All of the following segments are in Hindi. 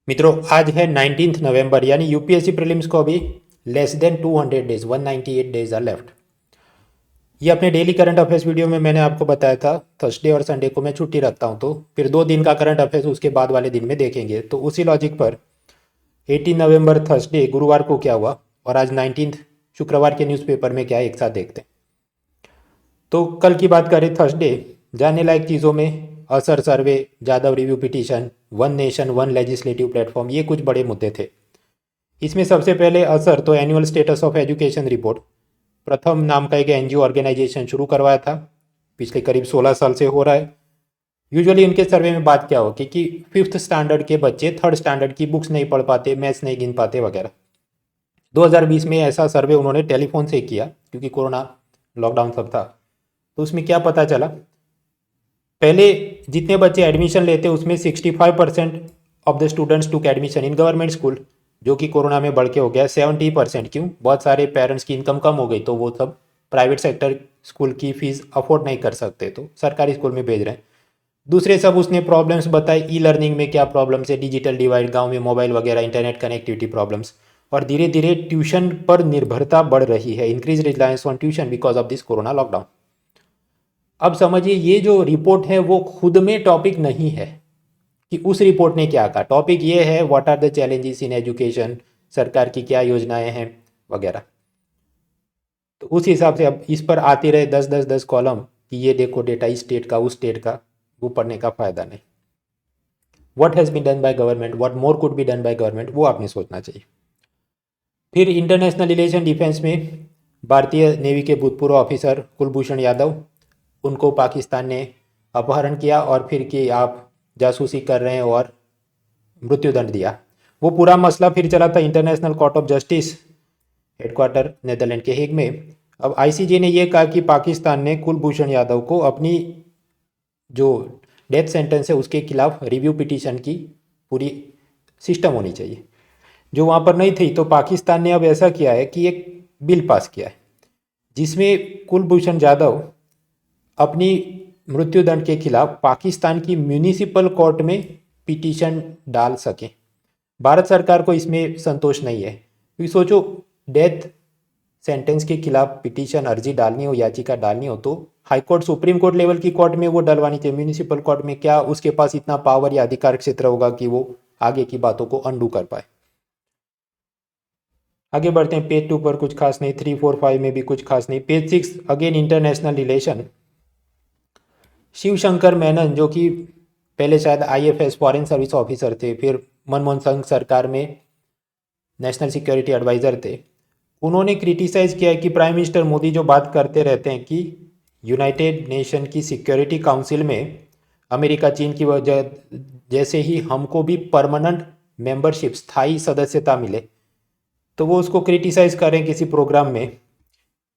मित्रों आज है 19 नवंबर यानी यूपीएससी प्रीलिम्स को अभी less than 200 days 198 days are left. ये अपने डेली करंट अफेयर्स वीडियो में मैंने आपको बताया था थर्सडे और संडे को मैं छुट्टी रखता हूँ, तो फिर 2 दिन का करंट अफेयर्स उसके बाद वाले दिन में देखेंगे। तो उसी लॉजिक पर 18 नवंबर थर्सडे गुरुवार को क्या हुआ और आज 19 शुक्रवार के न्यूज़पेपर में क्या है एक साथ देखते हैं। तो कल की बात करें थर्सडे, जानने लायक चीज़ों में ASER survey, Jadhav review petition, one nation one legislative platform, ये कुछ बड़े मुद्दे थे। इसमें सबसे पहले असर तो annual status of education report प्रथम नाम का एक एनजीओ ऑर्गेनाइजेशन शुरू करवाया था, पिछले करीब 16 साल से हो रहा है। यूजुअली इनके सर्वे में बात क्या होगी कि 5th स्टैंडर्ड के बच्चे 3rd स्टैंडर्ड की बुक्स नहीं पढ़ पाते, मैथ्स नहीं गिन पाते वगैरह। 2020 में ऐसा सर्वे उन्होंने टेलीफोन से किया क्योंकि कोरोना लॉकडाउन सब था। तो उसमें क्या पता चला, पहले जितने बच्चे एडमिशन लेते उसमें 65% of the students took admission in government school, जो कि कोरोना में बढ़ के हो गया 70%। क्यों? बहुत सारे पेरेंट्स की इनकम कम हो गई तो वो सब प्राइवेट सेक्टर स्कूल की फीस अफोर्ड नहीं कर सकते तो सरकारी स्कूल में भेज रहे हैं। दूसरे सब उसने प्रॉब्लम्स बताए, ई लर्निंग में क्या प्रॉब्लम्स है, डिजिटल डिवाइड, गांव में मोबाइल वगैरह इंटरनेट कनेक्टिविटी प्रॉब्लम्स, और धीरे धीरे ट्यूशन पर निर्भरता बढ़ रही है, increase reliance on tuition because of this corona lockdown. अब समझिए ये जो रिपोर्ट है वो खुद में टॉपिक नहीं है कि उस रिपोर्ट ने क्या कहा, टॉपिक ये है what are the challenges in education, सरकार की क्या योजनाएं हैं वगैरह। तो उस हिसाब से अब इस पर आते रहे 10 कॉलम कि ये देखो डेटा इस स्टेट का उस स्टेट का, वो पढ़ने का फायदा नहीं। What has been done by government, what more could be done by government, वो आपने सोचना चाहिए। फिर इंटरनेशनल रिलेशन डिफेंस में भारतीय नेवी के भूतपूर्व ऑफिसर कुलभूषण यादव, उनको पाकिस्तान ने अपहरण किया और फिर कि आप जासूसी कर रहे हैं और मृत्युदंड दिया। वो पूरा मसला फिर चला था international court of justice, headquarter Netherland के हेग में। अब आईसीजे ने यह कहा कि पाकिस्तान ने कुलभूषण यादव को अपनी जो डेथ सेंटेंस है उसके खिलाफ रिव्यू पिटीशन की पूरी सिस्टम होनी चाहिए, जो वहाँ पर नहीं थी। तो पाकिस्तान ने अब ऐसा किया है कि एक बिल पास किया है जिसमें कुलभूषण जाधव अपनी मृत्युदंड के खिलाफ पाकिस्तान की म्यूनिसिपल कोर्ट में पिटीशन डाल सकें। भारत सरकार को इसमें संतोष नहीं है क्योंकि सोचो, डेथ सेंटेंस के खिलाफ पिटीशन अर्जी डालनी हो, याचिका डालनी हो तो high court supreme court level की कोर्ट में वो डलवानी चाहिए। म्यूनिसिपल कोर्ट में क्या उसके पास इतना पावर या अधिकार क्षेत्र होगा कि वो आगे की बातों को अंडू कर पाए। आगे बढ़ते हैं, पेज 2 पर कुछ खास नहीं, 3, 4, 5 में भी कुछ खास नहीं। Page 6 again international relation, Shivshankar Menon जो कि पहले शायद आईएफएस फॉरेन सर्विस ऑफिसर थे, फिर मनमोहन सिंह सरकार में नेशनल सिक्योरिटी एडवाइज़र थे, उन्होंने क्रिटिसाइज़ किया है कि प्राइम मिनिस्टर मोदी जो बात करते रहते हैं कि यूनाइटेड नेशन की सिक्योरिटी काउंसिल में अमेरिका चीन की वजह जैसे ही हमको भी परमानेंट मेंबरशिप स्थायी सदस्यता मिले, तो वो उसको क्रिटिसाइज़ कर रहे हैं किसी प्रोग्राम में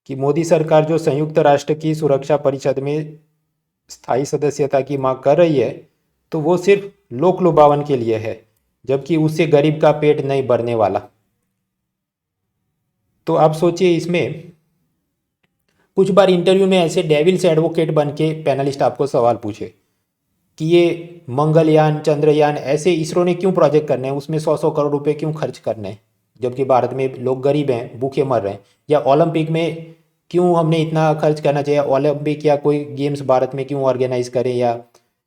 कि मोदी सरकार जो संयुक्त राष्ट्र की सुरक्षा परिषद में स्थायी सदस्यता की मांग कर रही है तो वो सिर्फ लोक लुभावन के लिए है, जबकि उससे गरीब का पेट नहीं भरने वाला। तो आप सोचिए, इसमें कुछ बार इंटरव्यू में ऐसे डेविल्स एडवोकेट बन के पैनलिस्ट आपको सवाल पूछे कि ये मंगलयान, चंद्रयान, ऐसे इसरो ने क्यों प्रोजेक्ट करने हैं, उसमें 100 करोड़ रुपए क्यों खर्च करने हैं, जबकि भारत में लोग गरीब हैं, भूखे मर रहे हैं। या ओलंपिक में क्यों हमने इतना खर्च करना चाहिए, ओलंपिक या कोई गेम्स भारत में क्यों ऑर्गेनाइज करें, या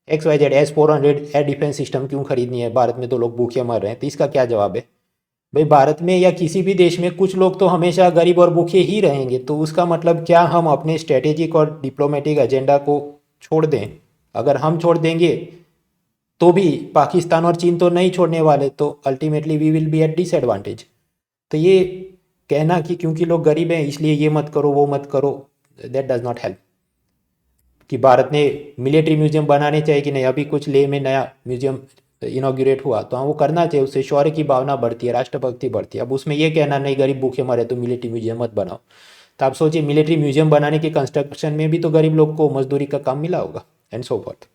XYZ S-400 air defence system क्यों खरीदनी है, भारत में तो लोग भूखे मर रहे हैं। तो इसका क्या जवाब है? भाई भारत में या किसी भी देश में कुछ लोग तो हमेशा गरीब और भूखे ही रहेंगे, तो उसका मतलब क्या हम अपने स्ट्रेटेजिक और डिप्लोमेटिक एजेंडा को छोड़ दें? अगर हम छोड़ देंगे तो भी पाकिस्तान और चीन तो नहीं छोड़ने वाले, तो ultimately we will be at disadvantage. तो ये कहना कि क्योंकि लोग गरीब हैं इसलिए ये मत करो वो मत करो, दैट डज नॉट हेल्प। कि भारत ने मिलिट्री म्यूजियम बनाने चाहिए कि नहीं, अभी कुछ लेह में नया म्यूजियम इनॉग्रेट हुआ तो हाँ वो करना चाहिए, उससे शौर्य की भावना बढ़ती है, राष्ट्रभक्ति बढ़ती है। अब उसमें ये कहना नहीं गरीब भूखे मरे तो मिलिट्री म्यूजियम मत बनाओ। तो आप सोचिए, मिलिट्री म्यूजियम बनाने के कंस्ट्रक्शन में भी तो गरीब लोग को मजदूरी का काम मिला होगा एंड सो फॉर्थ।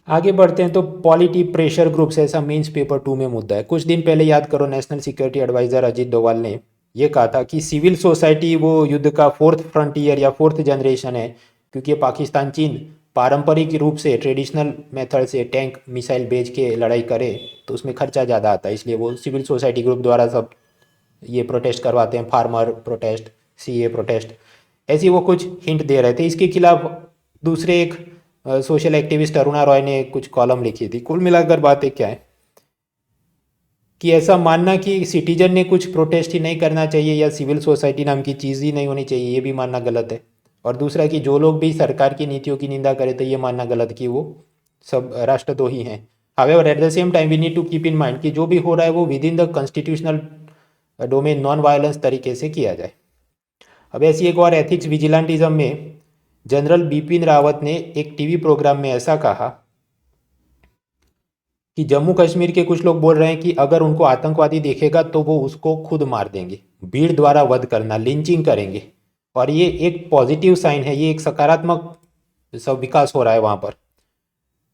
आगे बढ़ते हैं, तो पॉलिटी प्रेशर ग्रुप्स ऐसा मेंस पेपर 2 में मुद्दा है। कुछ दिन पहले याद करो, national security advisor Ajit Doval ने यह कहा था कि सिविल सोसाइटी वो युद्ध का 4th फ्रंटियर या 4th जनरेशन है, क्योंकि ये पाकिस्तान चीन पारंपरिक रूप से ट्रेडिशनल मेथड से टैंक मिसाइल भेज के लड़ाई करे तो उसमें खर्चा ज़्यादा आता है, इसलिए वो सिविल सोसाइटी ग्रुप द्वारा सब ये प्रोटेस्ट करवाते हैं, फार्मर प्रोटेस्ट, सीए प्रोटेस्ट, ऐसी वो कुछ हिंट दे रहे थे। इसके खिलाफ दूसरे एक सोशल एक्टिविस्ट अरुणा रॉय ने कुछ कॉलम लिखी थी। कुल मिलाकर बातें क्या है कि ऐसा मानना कि सिटीजन ने कुछ प्रोटेस्ट ही नहीं करना चाहिए या सिविल सोसाइटी नाम की चीज़ ही नहीं होनी चाहिए, ये भी मानना गलत है। और दूसरा कि जो लोग भी सरकार की नीतियों की निंदा करें तो ये मानना गलत कि वो सब राष्ट्रद्रोही हैं। However at the same time we need to keep in mind कि जो भी हो रहा है वो within the constitutional domain non violence तरीके से किया जाए। अब ऐसी एक और एथिक्स विजिलेंटिज्म में जनरल बिपिन रावत ने एक टीवी प्रोग्राम में ऐसा कहा कि जम्मू कश्मीर के कुछ लोग बोल रहे हैं कि अगर उनको आतंकवादी देखेगा तो वो उसको खुद मार देंगे, भीड़ द्वारा वध करना, लिंचिंग करेंगे। और ये एक पॉजिटिव साइन है, ये एक सकारात्मक सब विकास हो रहा है वहाँ पर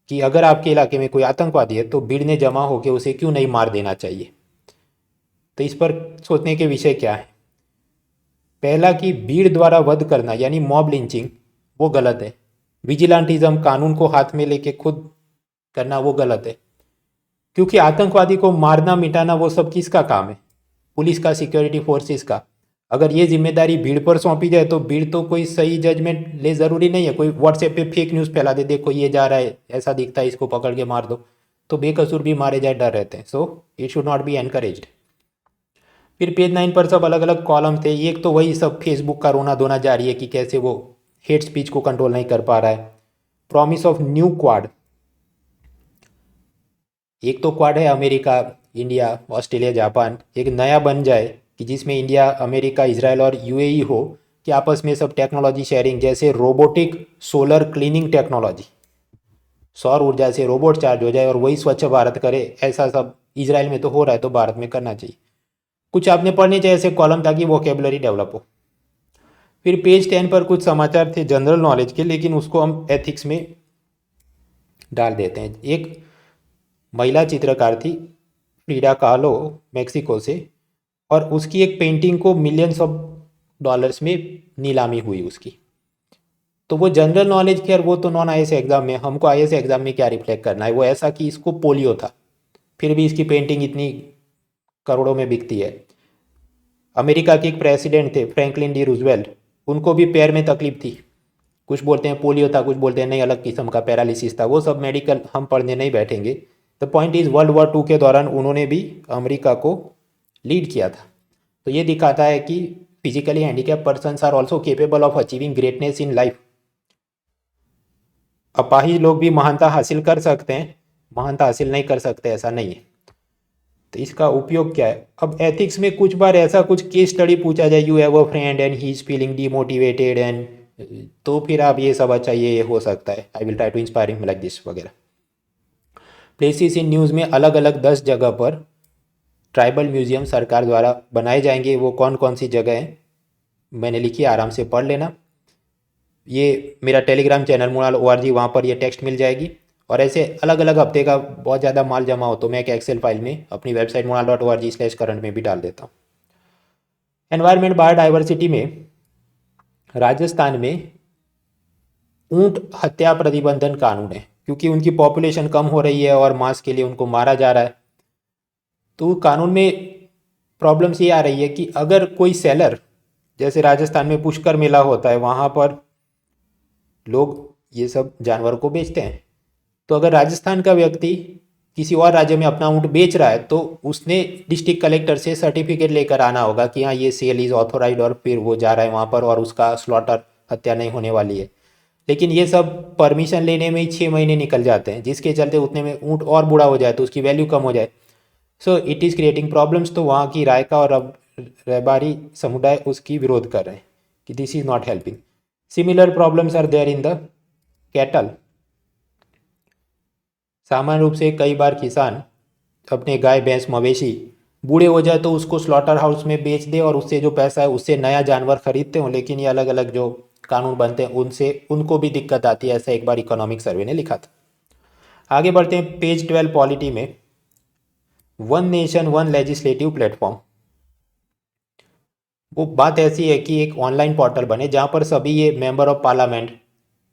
कि अगर आपके इलाके में कोई आतंकवादी है तो भीड़ ने जमा होकर उसे क्यों नहीं मार देना चाहिए। तो इस पर सोचने के विषय क्या है। पहला कि भीड़ द्वारा वध करना यानी मॉब लिंचिंग वो गलत है। विजिलेंटिज्म कानून को हाथ में लेके खुद करना वो गलत है, क्योंकि आतंकवादी को मारना मिटाना वो सब किसका काम है, पुलिस का, सिक्योरिटी फोर्सेस का। अगर ये जिम्मेदारी भीड़ पर सौंपी जाए तो भीड़ तो कोई सही जजमेंट ले, ज़रूरी नहीं है कोई व्हाट्सएप पे फेक न्यूज़ फैला दे, देखो ये जा रहा है, ऐसा दिखता है, इसको पकड़ के मार दो, तो बेकसूर भी मारे जाए डर रहते हैं। So it should not be encouraged. फिर पेज 9 पर सब अलग अलग कॉलम थे। एक तो वही सब फेसबुक का रोना धोना जारी है कि कैसे वो हेट स्पीच को कंट्रोल नहीं कर पा रहा है। प्रॉमिस ऑफ न्यू क्वाड, एक तो क्वाड है अमेरिका, इंडिया, ऑस्ट्रेलिया, जापान, एक नया बन जाए कि जिसमें इंडिया, अमेरिका, इजराइल और यूएई हो कि आपस में सब टेक्नोलॉजी शेयरिंग, जैसे रोबोटिक सोलर क्लीनिंग टेक्नोलॉजी, सौर ऊर्जा से रोबोट चार्ज हो जाए और वही स्वच्छ भारत करे, ऐसा सब इजराइल में तो हो रहा है तो भारत में करना चाहिए। कुछ आपने पढ़ने चाहिए ऐसे कॉलम ताकि वोकेबलरी डेवलप हो। फिर पेज 10 पर कुछ समाचार थे जनरल नॉलेज के, लेकिन उसको हम एथिक्स में डाल देते हैं। एक महिला चित्रकार थी फ्रीडा कालो, मेक्सिको से, और उसकी एक पेंटिंग को मिलियंस ऑफ डॉलर्स में नीलामी हुई उसकी। तो वो जनरल नॉलेज, खैर वो तो नॉन आईएएस एग्जाम में, हमको आईएएस एग्जाम में क्या रिफ्लेक्ट करना है। वो ऐसा कि इसको पोलियो था, फिर भी इसकी पेंटिंग इतनी करोड़ों में बिकती है। अमेरिका के एक प्रेसिडेंट थे फ्रैंकलिन डी रूजवेल्ट, उनको भी पैर में तकलीफ थी, कुछ बोलते हैं पोलियो था, कुछ बोलते हैं नहीं अलग किस्म का पैरालिसिस था, वो सब मेडिकल हम पढ़ने नहीं बैठेंगे। The point is world war 2 के दौरान उन्होंने भी अमेरिका को लीड किया था। तो ये दिखाता है कि physically handicap persons are also capable of achieving greatness in life. अपाहिज लोग भी महानता हासिल कर सकते हैं, महानता हासिल नहीं कर सकते ऐसा नहीं है। तो इसका उपयोग क्या है। अब एथिक्स में कुछ बार ऐसा कुछ केस स्टडी पूछा जाए, you have a friend and he is feeling demotivated and, तो फिर आप ये सब अच्छा ये हो सकता है, I will try to inspire him like this वगैरह। प्लेसेस इन न्यूज़ में अलग अलग 10 जगह पर ट्राइबल म्यूजियम सरकार द्वारा बनाए जाएंगे। वो कौन कौन सी जगह हैं मैंने लिखी, आराम से पढ़ लेना। ये मेरा टेलीग्राम चैनल मुनाल ORG, वहाँ पर ये टेक्स्ट मिल जाएगी। और ऐसे अलग अलग हफ्ते का बहुत ज़्यादा माल जमा हो तो मैं एक एक्सेल फाइल में अपनी वेबसाइट munal.org/current में भी डाल देता हूँ। एनवायरमेंट बायोडाइवर्सिटी में राजस्थान में ऊंट हत्या प्रतिबंधन कानून है, क्योंकि उनकी पॉपुलेशन कम हो रही है और मांस के लिए उनको मारा जा रहा है। तो कानून में प्रॉब्लम्स ये आ रही है कि अगर कोई सेलर, जैसे राजस्थान में पुष्कर मेला होता है, वहाँ पर लोग ये सब जानवर को बेचते हैं, तो अगर राजस्थान का व्यक्ति किसी और राज्य में अपना ऊँट बेच रहा है तो उसने डिस्ट्रिक्ट कलेक्टर से सर्टिफिकेट लेकर आना होगा कि हाँ ये सेल इज़ ऑथोराइज, और फिर वो जा रहा है वहाँ पर और उसका स्लॉटर, हत्या नहीं होने वाली है। लेकिन ये सब परमिशन लेने में ही 6 महीने निकल जाते हैं, जिसके चलते उतने में ऊँट और बूढ़ा हो जाए तो उसकी वैल्यू कम हो जाए। So it is creating problems. तो वहाँ की रायका और अब रबारी समुदाय उसकी विरोध कर रहे हैं कि this is not helping. Similar problems are there in the cattle. सामान्य रूप से कई बार किसान अपने गाय भैंस मवेशी बूढ़े हो जाए तो उसको स्लॉटर हाउस में बेच दे और उससे जो पैसा है उससे नया जानवर खरीदते हो, लेकिन ये अलग अलग जो कानून बनते हैं उनसे उनको भी दिक्कत आती है, ऐसा एक बार इकोनॉमिक सर्वे ने लिखा था। आगे बढ़ते हैं पेज 12 पॉलिटी में, one nation one legislative platform. वो बात ऐसी है कि एक ऑनलाइन पोर्टल बने जहाँ पर सभी ये member of parliament,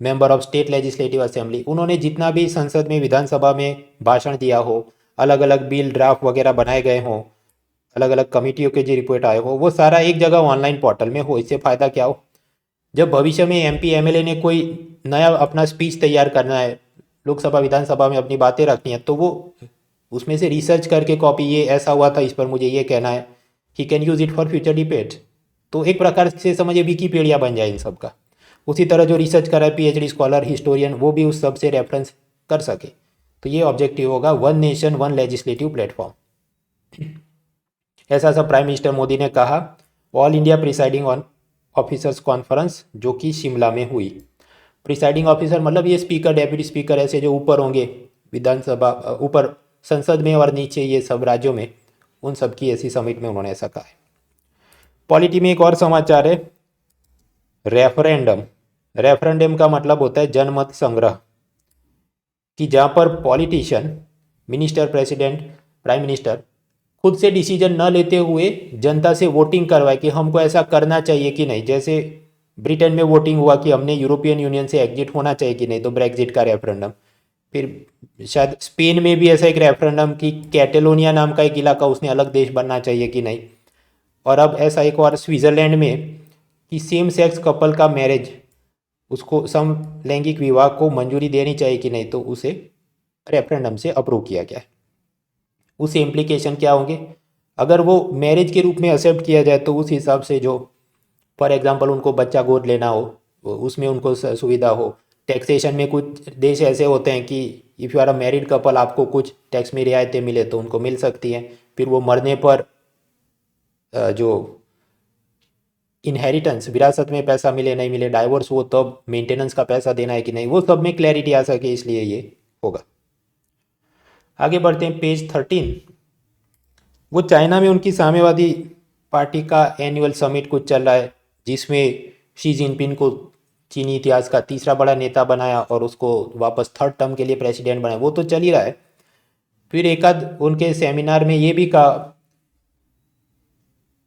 member of state legislative assembly, उन्होंने जितना भी संसद में विधानसभा में भाषण दिया हो, अलग अलग बिल ड्राफ्ट वगैरह बनाए गए हों, अलग अलग कमेटियों के जो रिपोर्ट आए हो, वो सारा एक जगह ऑनलाइन पोर्टल में हो। इससे फ़ायदा क्या हो, जब भविष्य में एमपी एमएलए ने कोई नया अपना स्पीच तैयार करना है, लोकसभा विधानसभा में अपनी बातें रखनी है, तो वो उसमें से रिसर्च करके कॉपी, ये ऐसा हुआ था, इस पर मुझे ये कहना है, he can use it for future debate. तो एक प्रकार से समझिए विकीपीडिया बन जाए इन सब का। उसी तरह जो रिसर्च कर रहा है पीएचडी स्कॉलर हिस्टोरियन, वो भी उस सब से रेफरेंस कर सके। तो ये ऑब्जेक्टिव होगा, one nation one legislative platform. ऐसा सब प्राइम मिनिस्टर मोदी ने कहा all India presiding on officers conference, जो कि शिमला में हुई। प्रिसाइडिंग ऑफिसर मतलब ये स्पीकर, डेप्यूटी स्पीकर, ऐसे जो ऊपर होंगे विधानसभा, ऊपर संसद में और नीचे ये सब राज्यों में, उन सब की ऐसी समिट में उन्होंने ऐसा कहा है। पॉलिटी में एक और समाचार है, रेफरेंडम। रेफरेंडम का मतलब होता है जनमत संग्रह, कि जहाँ पर politician, minister, president, prime minister खुद से डिसीजन न लेते हुए जनता से वोटिंग करवाए कि हमको ऐसा करना चाहिए कि नहीं। जैसे ब्रिटेन में वोटिंग हुआ कि हमने यूरोपियन यूनियन से एग्जिट होना चाहिए कि नहीं, तो ब्रेग्जिट का रेफरेंडम। फिर शायद स्पेन में भी ऐसा एक रेफरेंडम कि कैटेलोनिया नाम का एक इलाका, उसने अलग देश बनना चाहिए कि नहीं। और अब ऐसा एक और स्विट्ज़रलैंड में कि सेम सेक्स कपल का मैरिज, उसको समलैंगिक विवाह को मंजूरी देनी चाहिए कि नहीं, तो उसे रेफरेंडम से अप्रूव किया गया है। उससे इम्प्लीकेशन क्या होंगे, अगर वो मैरिज के रूप में एक्सेप्ट किया जाए तो उस हिसाब से जो फॉर एग्जांपल उनको बच्चा गोद लेना हो, उसमें उनको सुविधा हो। टैक्सेशन में कुछ देश ऐसे होते हैं कि if you are a married couple, आपको कुछ टैक्स में रियायतें मिले तो उनको मिल सकती हैं। फिर वो मरने पर जो इनहेरिटेंस, विरासत में पैसा मिले नहीं मिले, डाइवोर्स हो तब मेंटेनेंस का पैसा देना है कि नहीं, वो सब में क्लैरिटी आ सके, इसलिए ये होगा। आगे बढ़ते हैं, पेज 13। वो चाइना में उनकी साम्यवादी पार्टी का एनुअल समिट कुछ चल रहा है, जिसमें शी जिनपिंग को चीनी इतिहास का तीसरा बड़ा नेता बनाया और उसको वापस थर्ड टर्म के लिए प्रेसिडेंट बनाया, वो तो चल ही रहा है। फिर एक आध उनके सेमिनार में ये भी कहा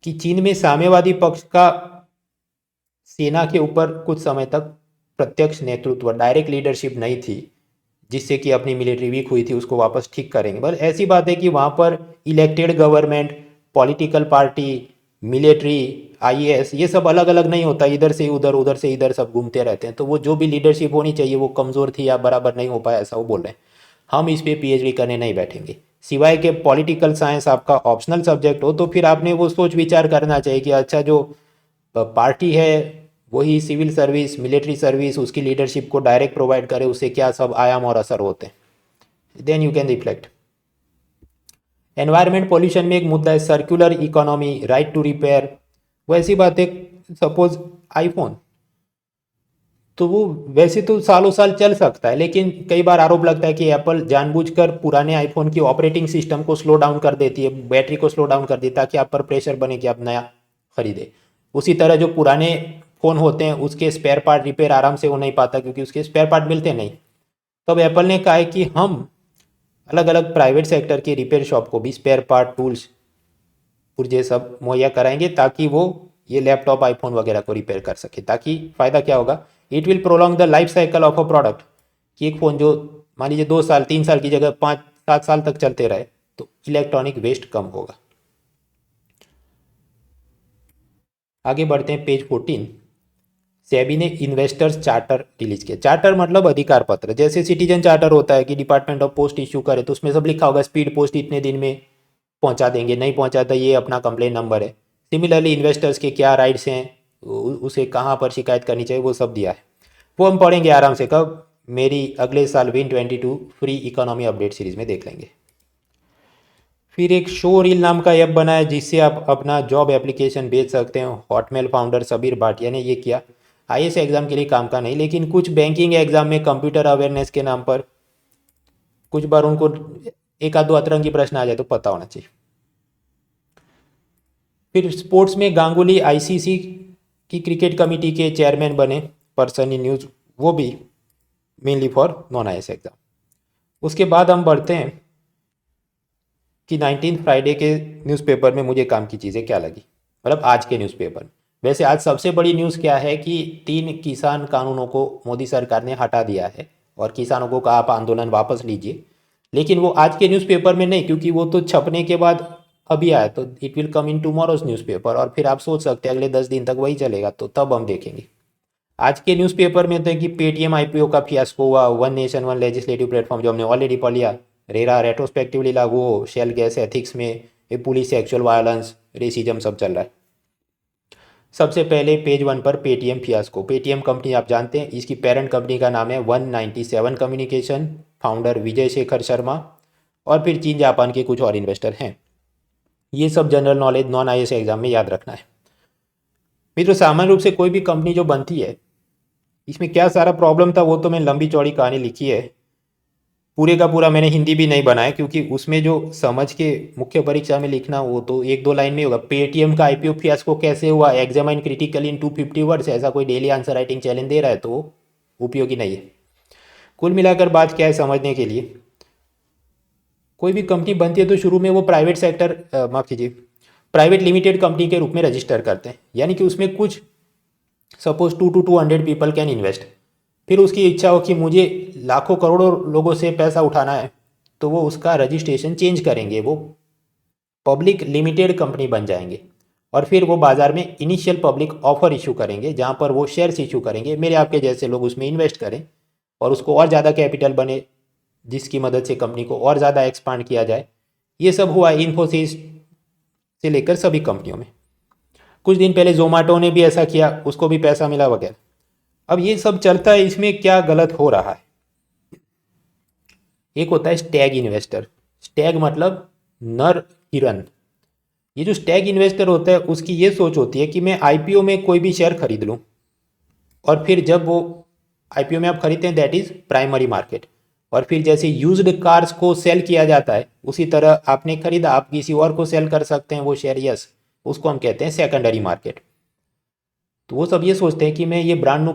कि चीन में साम्यवादी पक्ष का सेना के ऊपर कुछ समय तक प्रत्यक्ष नेतृत्व, डायरेक्ट लीडरशिप नहीं थी, जिससे कि अपनी मिलिट्री वीक हुई थी, उसको वापस ठीक करेंगे। बस ऐसी बात है कि वहाँ पर elected government, political party, military, IAS, ये सब अलग अलग नहीं होता, इधर से उधर, उधर से इधर सब घूमते रहते हैं। तो वो जो भी लीडरशिप होनी चाहिए वो कमज़ोर थी या बराबर नहीं हो पाया, ऐसा वो बोल रहे हैं। हम इस पर पीएचडी करने नहीं बैठेंगे, सिवाय के पॉलिटिकल साइंस आपका ऑप्शनल सब्जेक्ट हो, तो फिर आपने वो सोच विचार करना चाहिए कि अच्छा जो पार्टी है वही सिविल सर्विस, मिलिट्री सर्विस, उसकी लीडरशिप को डायरेक्ट प्रोवाइड करे, उससे क्या सब आयाम और असर होते हैं, then you can reflect. Environment pollution में एक मुद्दा है circular economy, right to repair. वैसी बात है, सपोज आईफोन, तो वो वैसे तो सालों साल चल सकता है, लेकिन कई बार आरोप लगता है कि एप्पल जानबूझकर पुराने आईफोन की ऑपरेटिंग सिस्टम को स्लो डाउन कर देती है, बैटरी को स्लो डाउन कर देती है, ताकि आप पर प्रेशर बने कि आप नया खरीदे। उसी तरह जो पुराने फ़ोन होते हैं उसके स्पेयर पार्ट रिपेयर आराम से हो नहीं पाता, क्योंकि उसके स्पेयर पार्ट मिलते नहीं। तब एप्पल ने कहा है कि हम अलग अलग प्राइवेट सेक्टर के रिपेयर शॉप को भी स्पेयर पार्ट, टूल्स, पुर्जे सब मुहैया कराएंगे, ताकि वो ये लैपटॉप, आईफोन वगैरह को रिपेयर कर सके। ताकि फ़ायदा क्या होगा, it will prolong the life cycle of a product, कि एक फ़ोन जो मान लीजिए 2 साल 3 साल की जगह 5-7 साल तक चलते रहे, तो इलेक्ट्रॉनिक वेस्ट कम होगा। आगे बढ़ते हैं, पेज 14। सेबी ने इन्वेस्टर्स चार्टर रिलीज किया। चार्टर मतलब अधिकार पत्र, जैसे सिटीजन चार्टर होता है कि डिपार्टमेंट ऑफ पोस्ट इश्यू करे, तो उसमें सब लिखा होगा स्पीड पोस्ट इतने दिन में पहुंचा देंगे, नहीं पहुंचाता ये अपना कंप्लेन नंबर है। सिमिलरली इन्वेस्टर्स के क्या राइट्स हैं, उसे कहाँ पर शिकायत करनी चाहिए, वो सब दिया है। वो हम पढ़ेंगे आराम से, कब, मेरी अगले साल Win22 free economy update series में देख लेंगे। फिर एक शो रील नाम का ऐप बना है, जिससे आप अपना जॉब एप्लीकेशन भेज सकते हैं। हॉटमेल फाउंडर सबीर भाटिया ने ये किया। आईएएस एग्जाम के लिए काम का नहीं, लेकिन कुछ बैंकिंग एग्जाम में कंप्यूटर अवेयरनेस के नाम पर कुछ बार उनको एक आध दो अतरंगी प्रश्न आ जाए तो पता होना चाहिए। फिर स्पोर्ट्स में गांगुली आईसीसी की क्रिकेट कमेटी के चेयरमैन बने, पर्सन इन न्यूज़, वो भी mainly for non IAS exam. उसके बाद हम बढ़ते हैं कि 19 फ्राइडे के न्यूज़पेपर में मुझे काम की चीज़ें क्या लगी, मतलब आज के न्यूज़पेपर। वैसे आज सबसे बड़ी न्यूज़ क्या है कि 3 किसान कानूनों को मोदी सरकार ने हटा दिया है और किसानों को कहा आप आंदोलन वापस लीजिए। लेकिन वो आज के न्यूज़पेपर में नहीं, क्योंकि वो तो छपने के बाद अभी आया, तो it will come in tomorrow's newspaper, और फिर आप सोच सकते हैं अगले 10 दिन तक वही चलेगा, तो तब हम देखेंगे। आज के न्यूज़पेपर में तो है कि पेटीएम आईपीओ का फियास्को हुआ, one nation one legislative platform जो हमने ऑलरेडी पढ़ लिया, रेरा रेट्रोस्पेक्टिवली लागू हो, शेल गैस एथिक्स में ये पुलिस सेक्सुअल वायलेंस रेसिज्म सब चल रहा है। सबसे पहले पेज 1 पर पेटीएम फियास्को। पेटीएम कंपनी आप जानते हैं, इसकी पेरेंट कंपनी का नाम है 197 कम्युनिकेशन, फाउंडर विजय शेखर शर्मा, और फिर चीन जापान के कुछ और इन्वेस्टर हैं। ये सब general knowledge non IAS exam में याद रखना है। मित्रों, सामान्य रूप से कोई भी कंपनी जो बनती है, इसमें क्या सारा प्रॉब्लम था वो तो मैंने लंबी चौड़ी कहानी लिखी है, पूरे का पूरा मैंने हिंदी भी नहीं बनाया, क्योंकि उसमें जो समझ के मुख्य परीक्षा में लिखना वो तो 1-2 लाइन में होगा। पेटीएम का आईपीओ फियास्को कैसे हुआ, एग्जामाइन क्रिटिकली इन 250 वर्ड्स, ऐसा कोई डेली आंसर राइटिंग चैलेंज दे रहा है तो वो उपयोगी नहीं है। कुल मिलाकर बात क्या है समझने के लिए, कोई भी कंपनी बनती है तो शुरू में वो प्राइवेट सेक्टर माफ कीजिए प्राइवेट लिमिटेड कंपनी के रूप में रजिस्टर करते हैं, यानी कि उसमें कुछ सपोज 200 पीपल कैन इन्वेस्ट। फिर उसकी इच्छा हो कि मुझे लाखों करोड़ों लोगों से पैसा उठाना है, तो वो उसका रजिस्ट्रेशन चेंज करेंगे, वो पब्लिक लिमिटेड कंपनी बन जाएंगे, और फिर वो बाज़ार में इनिशियल पब्लिक ऑफर इशू करेंगे, जहाँ पर वो शेयर्स इशू करेंगे, मेरे आपके जैसे लोग उसमें इन्वेस्ट करें और उसको और ज़्यादा कैपिटल बने, जिसकी मदद से कंपनी को और ज़्यादा एक्सपांड किया जाए। ये सब हुआ इन्फोसिस से लेकर सभी कंपनियों में। कुछ दिन पहले जोमेटो ने भी ऐसा किया, उसको भी पैसा मिला वगैरह। अब ये सब चलता है, इसमें क्या गलत हो रहा है? एक होता है स्टैग इन्वेस्टर। स्टैग मतलब नर हिरन। ये जो स्टैग इन्वेस्टर होता है उसकी ये सोच होती है कि मैं आईपीओ में कोई भी शेयर खरीद लूँ, और फिर जब वो आईपीओ में आप खरीदते हैं दैट इज़ प्राइमरी मार्केट, और फिर जैसे यूज्ड कार्स को सेल किया जाता है उसी तरह आपने खरीदा, आप किसी और को सेल कर सकते हैं वो शेयर, यस, उसको हम कहते हैं सेकेंडरी मार्केट। तो वो सब ये सोचते हैं कि मैं ये ब्रांड न्यू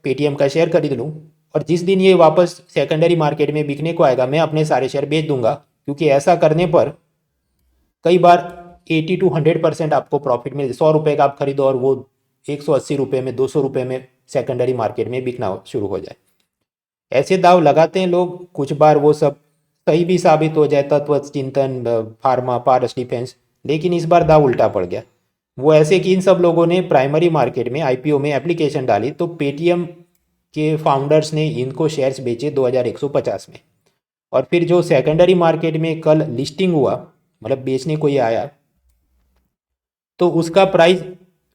पेटीएम का शेयर खरीद लूँ, और जिस दिन ये वापस सेकेंडरी मार्केट में बिकने को आएगा मैं अपने सारे शेयर बेच दूंगा, क्योंकि ऐसा करने पर कई बार 80 to 100% आपको प्रॉफिट मिले। 100 रुपये का आप खरीदो और वो 180 रुपये में, 200 रुपये में सेकेंडरी मार्केट में बिकना शुरू हो जाए। ऐसे दाव लगाते हैं लोग, कुछ बार वो सब सही भी साबित हो जाए, तत्व चिंतन, फार्मा, पारस डिफेंस, लेकिन इस बार दाव उल्टा पड़ गया। वो ऐसे कि इन सब लोगों ने प्राइमरी मार्केट में आईपीओ में एप्लीकेशन डाली, तो पेटीएम के फाउंडर्स ने इनको शेयर्स बेचे 2150 में, और फिर जो सेकेंडरी मार्केट में कल लिस्टिंग हुआ, मतलब बेचने को ये आया, तो उसका प्राइस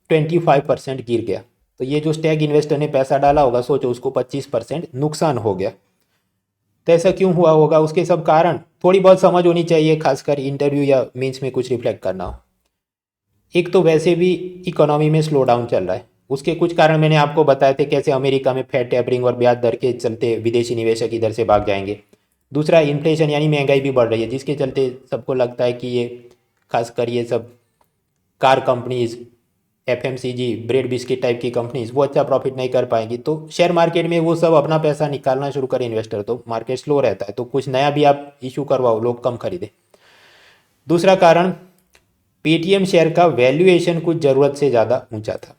25% गिर गया। तो ये जो स्टैग इन्वेस्टर ने पैसा डाला होगा, सोचो उसको 25% नुकसान हो गया। तो ऐसा क्यों हुआ होगा, उसके सब कारण थोड़ी बहुत समझ होनी चाहिए, खासकर इंटरव्यू या मीन्स में कुछ रिफ्लेक्ट करना हो। एक तो वैसे भी इकोनॉमी में स्लो डाउन चल रहा है, उसके कुछ कारण मैंने आपको बताए थे, कैसे अमेरिका में फेड टेपरिंग और ब्याज दर के चलते विदेशी निवेशक इधर से भाग जाएंगे। दूसरा इन्फ्लेशन यानी महंगाई भी बढ़ रही है, जिसके चलते सबको लगता है कि ये खासकर ये सब car companies, FMCG, bread biscuit type की कंपनीज वो अच्छा प्रॉफिट नहीं कर पाएंगी, तो शेयर मार्केट में वो सब अपना पैसा निकालना शुरू करें इन्वेस्टर, तो मार्केट स्लो रहता है, तो कुछ नया भी आप इशू करवाओ, लोग कम खरीदे। दूसरा कारण, पेटीएम शेयर का वैल्यूएशन कुछ ज़रूरत से ज़्यादा ऊंचा था।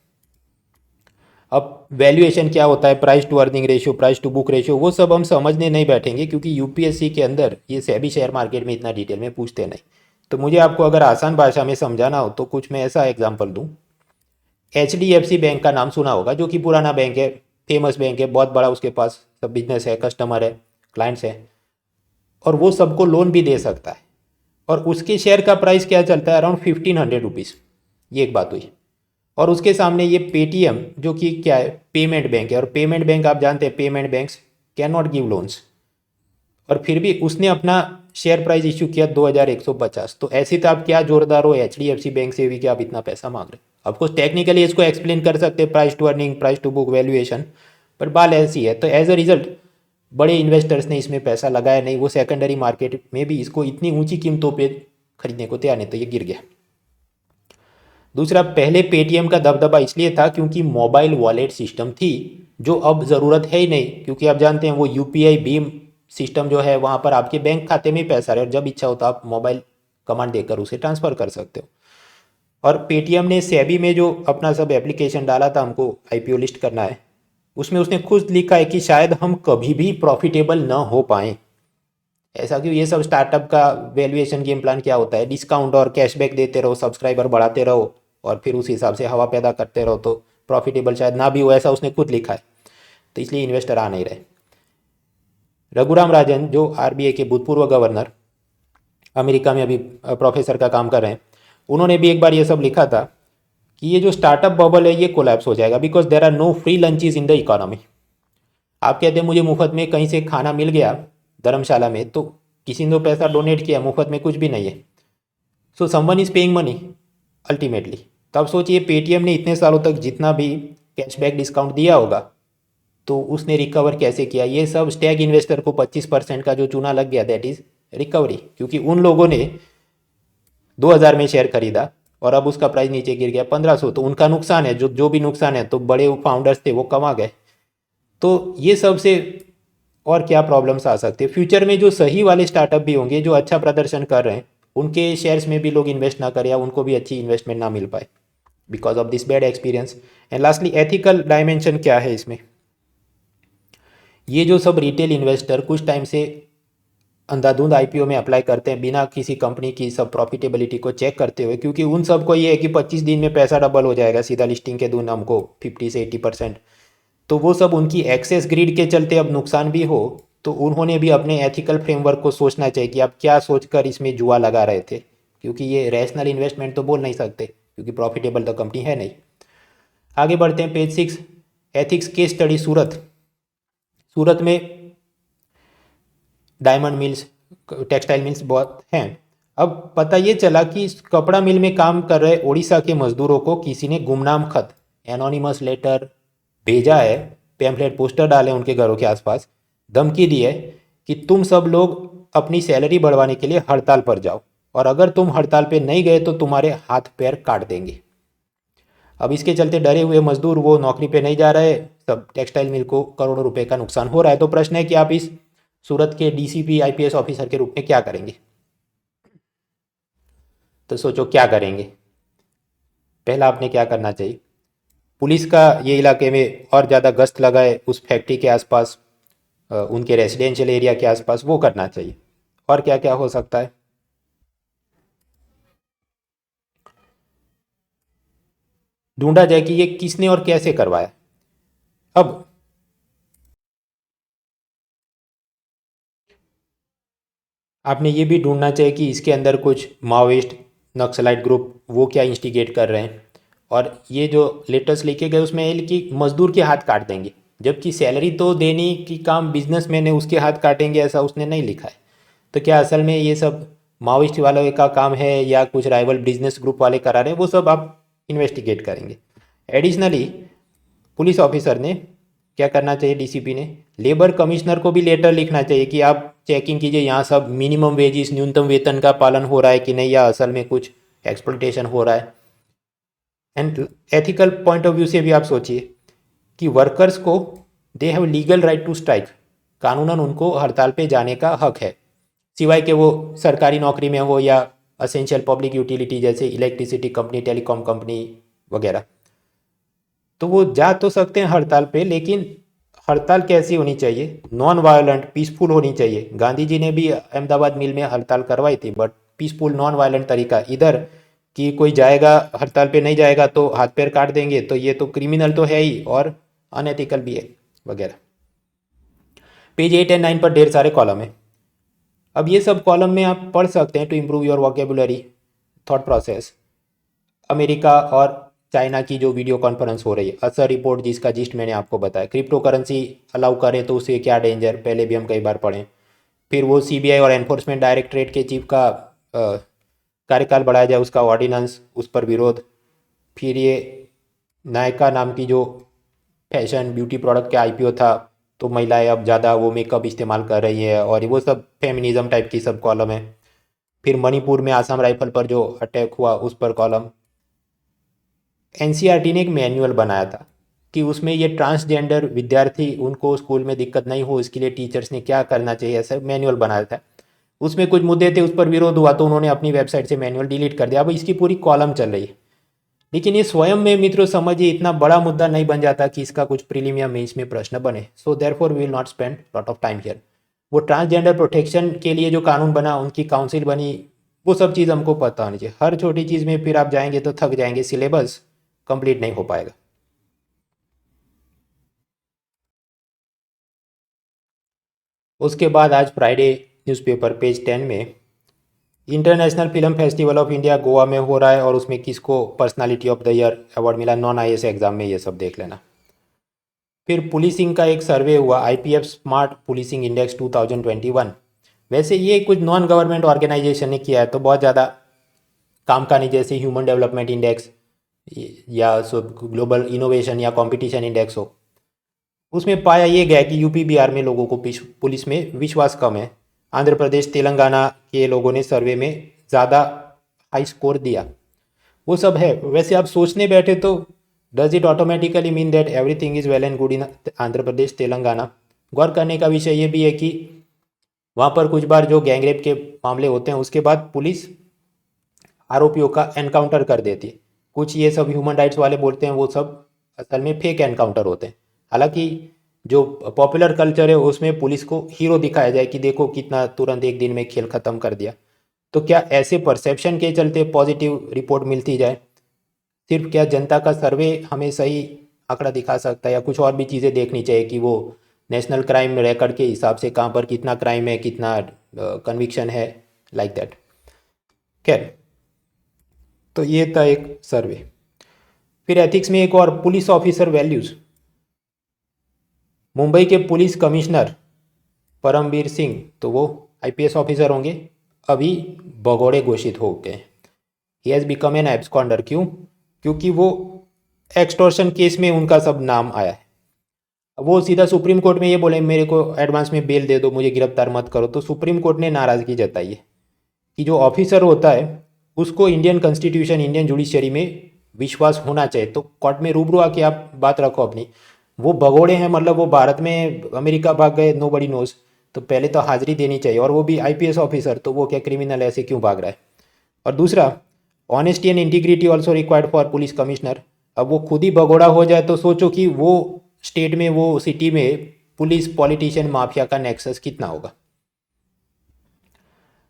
अब वैल्यूएशन क्या होता है, price to earning ratio, price to book ratio, वो सब हम समझने नहीं बैठेंगे, क्योंकि यूपीएससी के अंदर ये सेबी शेयर मार्केट में इतना डिटेल में पूछते नहीं। तो मुझे आपको अगर आसान भाषा में समझाना हो तो कुछ मैं ऐसा एग्जाम्पल दूँ। एचडीएफसी बैंक का नाम सुना होगा, जो कि पुराना बैंक है, फेमस बैंक है, बहुत बड़ा उसके पास सब बिजनेस है, कस्टमर है, क्लाइंट्स है, और वो सबको लोन भी दे सकता है, और उसके शेयर का प्राइस क्या चलता है, अराउंड 1500 रुपीज़। ये एक बात हुई। और उसके सामने ये पेटीएम जो कि क्या है, पेमेंट बैंक है, और पेमेंट बैंक आप जानते हैं payment banks can not give loans, और फिर भी उसने अपना शेयर प्राइस इशू किया 2150। तो ऐसी तो आप क्या जोरदार हो एचडीएफसी बैंक से भी कि आप इतना पैसा मांग रहे हो। आपको टेक्निकली इसको एक्सप्लेन कर सकते हैं, price to earning, price to book valuation, पर बाल ऐसी है। तो एज अ रिजल्ट बड़े इन्वेस्टर्स ने इसमें पैसा लगाया नहीं, वो सेकेंडरी मार्केट में भी इसको इतनी ऊंची कीमतों पे खरीदने को तैयार नहीं, तो ये गिर गया। दूसरा, पहले पेटीएम का दबदबा इसलिए था क्योंकि मोबाइल वॉलेट सिस्टम थी, जो अब ज़रूरत है ही नहीं, क्योंकि आप जानते हैं वो यूपीआई भीम सिस्टम जो है, वहाँ पर आपके बैंक खाते में पैसा रहे, और जब इच्छा हो तो आप मोबाइल कमांड देकर उसे ट्रांसफ़र कर सकते हो। और पेटीएम ने सेबी में जो अपना सब एप्लीकेशन डाला था हमको आईपीओ लिस्ट करना है, उसमें उसने खुद लिखा है कि शायद हम कभी भी प्रॉफिटेबल ना हो पाएँ। ऐसा क्यों? ये सब स्टार्टअप का वैल्यूएशन गेम प्लान क्या होता है? डिस्काउंट और कैशबैक देते रहो, सब्सक्राइबर बढ़ाते रहो और फिर उस हिसाब से हवा पैदा करते रहो, तो प्रॉफिटेबल शायद ना भी हो, ऐसा उसने खुद लिखा है। तो इसलिए इन्वेस्टर आ नहीं रहे। रघुराम राजन जो आरबीआई के भूतपूर्व गवर्नर, अमेरिका में अभी प्रोफेसर का काम कर रहे हैं, उन्होंने भी एक बार ये सब लिखा था कि ये जो स्टार्टअप बबल है ये कोलैप्स हो जाएगा because there are no free lunches in the economy. आप कहते हैं मुझे मुफ्त में कहीं से खाना मिल गया धर्मशाला में, तो किसी ने तो पैसा डोनेट किया, मुफ्त में कुछ भी नहीं है। So someone is paying money ultimately. तो अब सोचिए पेटीएम ने इतने सालों तक जितना भी कैशबैक डिस्काउंट दिया होगा तो उसने रिकवर कैसे किया? ये सब स्टैग इन्वेस्टर को 25% का जो चूना लग गया, दैट इज रिकवरी, क्योंकि उन लोगों ने 2000 में शेयर खरीदा और अब उसका प्राइस नीचे गिर गया 1500, तो उनका नुकसान है, जो भी नुकसान है, तो बड़े फाउंडर्स थे वो कमा गए। तो ये सब से और क्या प्रॉब्लम्स आ सकते हैं फ्यूचर में? जो सही वाले स्टार्टअप भी होंगे जो अच्छा प्रदर्शन कर रहे हैं, उनके शेयर्स में भी लोग इन्वेस्ट ना करें या उनको भी अच्छी इन्वेस्टमेंट ना मिल पाए because of this bad experience. And lastly ethical dimension क्या है इसमें? ये जो सब रिटेल इन्वेस्टर कुछ टाइम से अंधाधुंध आईपीओ में अप्लाई करते हैं बिना किसी कंपनी की सब प्रॉफिटेबिलिटी को चेक करते हुए, क्योंकि उन सबको ये है कि 25 दिन में पैसा डबल हो जाएगा सीधा लिस्टिंग के दून हमको 50 से 80%। तो वो सब उनकी एक्सेस ग्रीड के चलते अब नुकसान भी हो तो उन्होंने भी अपने एथिकल फ्रेमवर्क को सोचना चाहिए कि आप क्या सोचकर इसमें जुआ लगा रहे थे, क्योंकि ये रैशनल इन्वेस्टमेंट तो बोल नहीं सकते क्योंकि प्रॉफिटेबल तो कंपनी है नहीं। आगे बढ़ते हैं, पेज 6, एथिक्स केस स्टडी सूरत। सूरत में डायमंड मिल्स, टेक्सटाइल मिल्स बहुत हैं। अब पता ये चला कि इस कपड़ा मिल में काम कर रहे ओडिशा के मजदूरों को किसी ने गुमनाम खत, एनोनिमस लेटर भेजा है, पैम्फलेट पोस्टर डाले उनके घरों के आसपास, धमकी दी है कि तुम सब लोग अपनी सैलरी बढ़वाने के लिए हड़ताल पर जाओ और अगर तुम हड़ताल पे नहीं गए तो तुम्हारे हाथ पैर काट देंगे। अब इसके चलते डरे हुए मजदूर वो नौकरी पे नहीं जा रहे, सब टेक्सटाइल मिल को करोड़ों रुपए का नुकसान हो रहा है। तो प्रश्न है कि आप इस सूरत के डीसीपी आईपीएस ऑफिसर के रूप में क्या करेंगे? तो सोचो क्या करेंगे। पहला आपने क्या करना चाहिए, पुलिस का ये इलाके में और ज़्यादा गश्त लगाए, उस फैक्ट्री के आसपास, उनके रेजिडेंशियल एरिया के आसपास, वो करना चाहिए। और क्या क्या हो सकता है? ढूंढा जाए कि ये किसने और कैसे करवाया। अब आपने ये भी ढूंढना चाहिए कि इसके अंदर कुछ माओइस्ट, नक्सलाइट ग्रुप वो क्या इंस्टिगेट कर रहे हैं। और ये जो लेटर्स लेके गए उसमें ये कि मजदूर के हाथ काट देंगे, जबकि सैलरी तो देने की काम बिजनेसमैन है, उसके हाथ काटेंगे ऐसा उसने नहीं लिखा है। तो क्या असल में ये सब माओइस्ट वालों का काम है या कुछ राइवल बिजनेस ग्रुप वाले करा रहे हैं, वो सब आप इन्वेस्टिगेट करेंगे। एडिशनली पुलिस ऑफिसर ने क्या करना चाहिए, डीसीपी ने लेबर कमिश्नर को भी लेटर लिखना चाहिए कि आप चेकिंग कीजिए यहाँ सब मिनिमम वेजेस, न्यूनतम वेतन का पालन हो रहा है कि नहीं, या असल में कुछ एक्सप्लॉयटेशन हो रहा है। And ethical point of view से भी आप सोचिए कि वर्कर्स को they have legal right to strike, कानूनन उनको हड़ताल पे जाने का हक है, सिवाय कि वो सरकारी नौकरी में हो या असेंशियल पब्लिक यूटिलिटी जैसे इलेक्ट्रिसिटी कंपनी, टेलीकॉम कंपनी वगैरह। तो वो जा तो सकते हैं हड़ताल पे, लेकिन हड़ताल कैसी होनी चाहिए? नॉन वायलेंट, पीसफुल होनी चाहिए। गांधी जी ने भी अहमदाबाद मिल में हड़ताल करवाई थी, बट पीसफुल नॉन वायलेंट तरीका। इधर कि कोई जाएगा हड़ताल पे, नहीं जाएगा तो हाथ पैर काट देंगे, तो ये तो क्रिमिनल तो है ही और अनएथिकल भी है वगैरह। पेज 8 एंड 9 पर ढेर सारे कॉलम है। अब ये सब कॉलम में आप पढ़ सकते हैं to improve your vocabulary, thought process. America और चाइना की जो वीडियो कॉन्फ्रेंस हो रही है, असर रिपोर्ट जिसका जिस्ट मैंने आपको बताया, क्रिप्टो करेंसी अलाउ करे तो उससे क्या डेंजर, पहले भी हम कई बार पढ़ें। फिर वो सीबीआई और एनफोर्समेंट डायरेक्टरेट के चीफ का कार्यकाल बढ़ाया जाए, उसका ऑर्डिनेंस, उस पर विरोध। फिर ये नायका नाम की जो फैशन ब्यूटी प्रोडक्ट के आईपीओ था, तो महिलाएं अब ज़्यादा वो मेकअप इस्तेमाल कर रही है और वो सब फेमिनिज्म टाइप की सब कॉलम है। फिर मणिपुर में आसाम राइफल पर जो अटैक हुआ उस पर कॉलम। एनसीईआरटी ने एक मैनुअल बनाया था कि उसमें ये ट्रांसजेंडर विद्यार्थी, उनको स्कूल में दिक्कत नहीं हो इसके लिए टीचर्स ने क्या करना चाहिए, ऐसा मैनुअल बनाया था। उसमें कुछ मुद्दे थे, उस पर विरोध हुआ तो उन्होंने अपनी वेबसाइट से मैनुअल डिलीट कर दिया। अब इसकी पूरी कॉलम चल रही है लेकिन ये स्वयं में मित्रों समझिए इतना बड़ा मुद्दा नहीं बन जाता कि इसका कुछ प्रीलिम या मेंस में प्रश्न बने। So therefore we will not spend lot of time here. वो ट्रांसजेंडर प्रोटेक्शन के लिए जो कानून बना, उनकी काउंसिल बनी, वो सब चीज़ हमको पता होनी चाहिए। हर छोटी चीज़ में फिर आप जाएंगे तो थक जाएंगे, सिलेबस कंप्लीट नहीं हो पाएगा। उसके बाद आज फ्राइडे न्यूज़पेपर पेज 10 में international film festival of India Goa में हो रहा है और उसमें किसको personality of the year award मिला, नॉन आईएएस एग्जाम में, ये सब देख लेना। फिर पुलिसिंग का एक सर्वे हुआ, आईपीएफ स्मार्ट पुलिसिंग इंडेक्स 2021। वैसे ये कुछ नॉन गवर्नमेंट ऑर्गेनाइजेशन ने किया है तो बहुत ज़्यादा काम का नहीं, जैसे ह्यूमन डेवलपमेंट इंडेक्स या ग्लोबल इनोवेशन या कंपटीशन इंडेक्स हो। उसमें पाया ये गया कि यूपी बिहार में लोगों को पुलिस में विश्वास कम है। आंध्र प्रदेश तेलंगाना के लोगों ने सर्वे में ज़्यादा हाई स्कोर दिया। वो सब है। वैसे आप सोचने बैठे तो does it automatically mean that everything is well and good in Andhra Pradesh Telangana? गौर करने का विषय ये भी है कि वहाँ पर कुछ बार जो गैंगरेप के मामले होते हैं उसके बाद पुलिस आरोपियों का एनकाउंटर कर देती है। कुछ ये सब ह्यूमन राइट्स वाले बोलते हैं वो सब असल में फेक एनकाउंटर होते हैं। हालांकि जो पॉपुलर कल्चर है उसमें पुलिस को हीरो दिखाया जाए कि देखो कितना तुरंत एक दिन में खेल ख़त्म कर दिया। तो क्या ऐसे परसेप्शन के चलते पॉजिटिव रिपोर्ट मिलती जाए? सिर्फ क्या जनता का सर्वे हमें सही आंकड़ा दिखा सकता है या कुछ और भी चीज़ें देखनी चाहिए कि वो नेशनल क्राइम रिकॉर्ड के हिसाब से कहाँ पर कितना क्राइम है, कितना कन्विक्शन है, लाइक दैट। खैर, तो ये था एक सर्वे। फिर एथिक्स में एक और, पुलिस ऑफिसर वैल्यूज़। मुंबई के पुलिस कमिश्नर परमवीर सिंह, तो वो आईपीएस ऑफिसर होंगे, अभी भगोड़े घोषित हो गए। He has become an absconder. क्यों? क्योंकि वो एक्सटॉर्शन केस में उनका सब नाम आया है। वो सीधा सुप्रीम कोर्ट में ये बोले मेरे को एडवांस में बेल दे दो, मुझे गिरफ्तार मत करो। तो सुप्रीम कोर्ट ने नाराज़गी जताई है कि जो ऑफिसर होता है उसको इंडियन कॉन्स्टिट्यूशन, इंडियन जुडिशरी में विश्वास होना चाहिए। तो कोर्ट में रूबरू आके आप बात रखो अपनी। वो भगोड़े हैं, मतलब वो भारत में अमेरिका भाग गए, नो बडी नोज। तो पहले तो हाजिरी देनी चाहिए, और वो भी आईपीएस ऑफिसर, तो वो क्या क्रिमिनल ऐसे क्यों भाग रहा है? और दूसरा, honesty and integrity also required for police commissioner. अब वो खुद ही भगोड़ा हो जाए तो सोचो कि वो स्टेट में, वो सिटी में पुलिस पॉलिटिशियन माफिया का नेक्सस कितना होगा।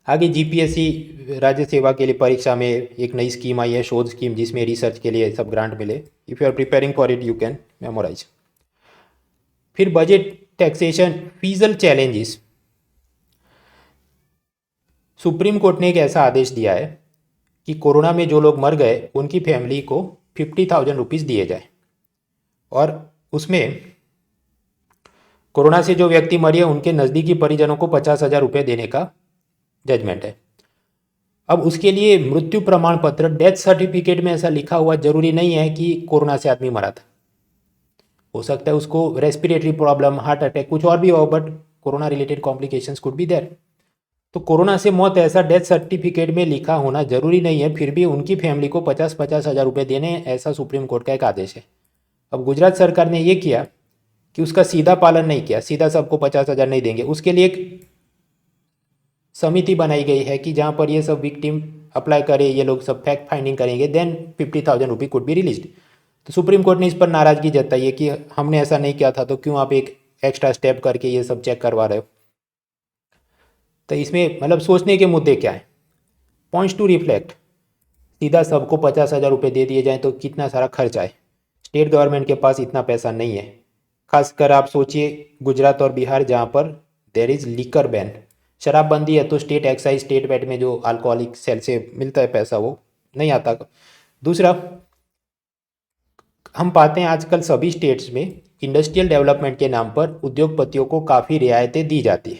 आगे जीपीएससी राज्य सेवा के लिए परीक्षा में एक नई स्कीम आई है, शोध स्कीम, जिसमें रिसर्च के लिए सब ग्रांट मिले। If you are preparing for it you can memorise. फिर budget taxation fiscal challenges. Supreme Court ने एक ऐसा आदेश दिया है कि कोरोना में जो लोग मर गए उनकी फैमिली को 50,000 रुपीज़ दिए जाए, और उसमें कोरोना से जो व्यक्ति मरे उनके नज़दीकी परिजनों को 50,000 रुपये देने का जजमेंट है। अब उसके लिए मृत्यु प्रमाण पत्र, डेथ सर्टिफिकेट में ऐसा लिखा हुआ जरूरी नहीं है कि कोरोना से आदमी मरा था। हो सकता है उसको रेस्पिरेटरी प्रॉब्लम, हार्ट अटैक, कुछ और भी हो, but corona related complications could be there. तो कोरोना से मौत ऐसा डेथ सर्टिफिकेट में लिखा होना जरूरी नहीं है, फिर भी उनकी फैमिली को 50-50 हज़ार रुपये देने, ऐसा सुप्रीम कोर्ट का एक आदेश है। अब गुजरात सरकार ने ये किया कि उसका सीधा पालन नहीं किया, सीधा सबको 50,000 नहीं देंगे। उसके लिए एक समिति बनाई गई है कि जहाँ पर ये सब विक्टिम अप्लाई करे, ये लोग सब फैक्ट फाइंडिंग करेंगे, देन 50,000 रुपये कुड बी रिलीज्ड। तो सुप्रीम कोर्ट ने इस पर नाराज़गी जताई है कि हमने ऐसा नहीं किया था, तो क्यों आप एक एक्स्ट्रा स्टेप करके ये सब चेक करवा रहे हो। तो इसमें मतलब सोचने के मुद्दे क्या है? Points to reflect. सीधा सबको 50,000 रुपये दे दिए जाएँ तो कितना सारा खर्च आए। स्टेट गवर्नमेंट के पास इतना पैसा नहीं है। खासकर आप सोचिए गुजरात और बिहार, जहाँ पर देर इज़ लिकर बैन, शराबबंदी है, तो स्टेट एक्साइज, स्टेट वैट में जो अल्कोहलिक सेल से मिलता है पैसा वो नहीं आता। दूसरा, हम पाते हैं आजकल सभी स्टेट्स में इंडस्ट्रियल डेवलपमेंट के नाम पर उद्योगपतियों को काफ़ी रियायतें दी जाती है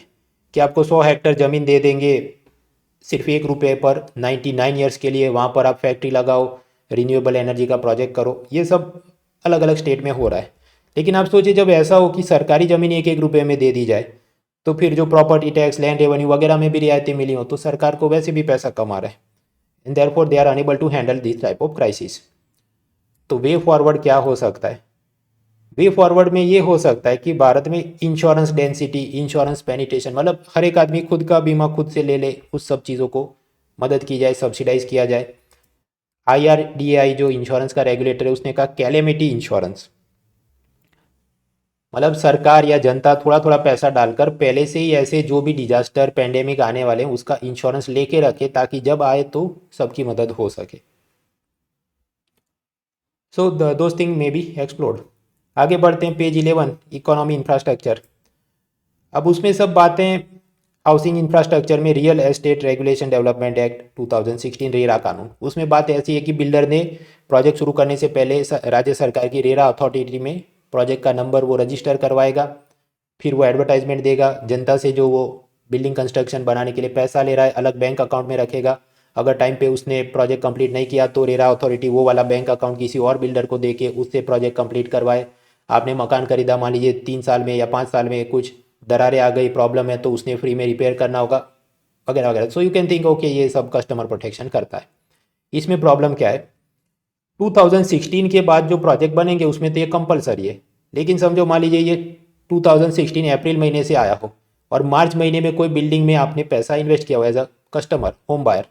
कि आपको 100 हेक्टर ज़मीन दे देंगे सिर्फ ₹1 पर 99 ईयर्स के लिए, वहाँ पर आप फैक्ट्री लगाओ, रिन्यूएबल एनर्जी का प्रोजेक्ट करो। ये सब अलग अलग स्टेट में हो रहा है। लेकिन आप सोचिए जब ऐसा हो कि सरकारी ज़मीन ₹1-1 में दे दी जाए, तो फिर जो प्रॉपर्टी टैक्स, लैंड रेवेन्यू वगैरह में भी रियायतें मिली हो, तो सरकार को वैसे भी पैसा कमा रहा है, and therefore they are enable to handle this type of crisis. तो वे फॉरवर्ड क्या हो सकता है? वे फॉरवर्ड में ये हो सकता है कि भारत में इंश्योरेंस डेंसिटी, इंश्योरेंस पेनिट्रेशन, मतलब हर एक आदमी खुद का बीमा खुद से ले ले, उस सब चीज़ों को मदद की जाए, सब्सिडाइज किया जाए। IRDAI जो इंश्योरेंस का रेगुलेटर है उसने कहा कैलेमिटी इंश्योरेंस, मतलब सरकार या जनता थोड़ा थोड़ा पैसा डालकर पहले से ही ऐसे जो भी डिजास्टर पेंडेमिक आने वाले हैं उसका इंश्योरेंस लेके रखे ताकि जब आए तो सबकी मदद हो सके। So those thing may be explored. आगे बढ़ते हैं, पेज 11, इकोनॉमी इंफ्रास्ट्रक्चर। अब उसमें सब बातें हाउसिंग इंफ्रास्ट्रक्चर में real estate regulation development act 2016 RERA कानून, उसमें बात ऐसी है कि बिल्डर ने प्रोजेक्ट शुरू करने से पहले राज्य सरकार की रेरा अथॉरिटी में प्रोजेक्ट का नंबर वो रजिस्टर करवाएगा, फिर वो एडवर्टाइजमेंट देगा, जनता से जो वो बिल्डिंग कंस्ट्रक्शन बनाने के लिए पैसा ले रहा है अलग बैंक अकाउंट में रखेगा। अगर टाइम पे उसने प्रोजेक्ट कंप्लीट नहीं किया तो रेरा अथॉरिटी वो वाला बैंक अकाउंट किसी और बिल्डर को दे के उससे प्रोजेक्ट कंप्लीट करवाए। आपने मकान खरीदा, मान लीजिए 3 साल में या 5 साल में कुछ दरारें आ गई, प्रॉब्लम है, तो उसने फ्री में रिपेयर करना होगा वगैरह वगैरह। So you can think okay ये सब कस्टमर प्रोटेक्शन करता है। इसमें प्रॉब्लम क्या है, 2016 के बाद जो प्रोजेक्ट बनेंगे उसमें तो ये कंपलसरी है, लेकिन समझो मान लीजिए ये 2016 अप्रैल महीने से आया हो और मार्च महीने में कोई बिल्डिंग में आपने पैसा इन्वेस्ट किया हो as a customer home buyer,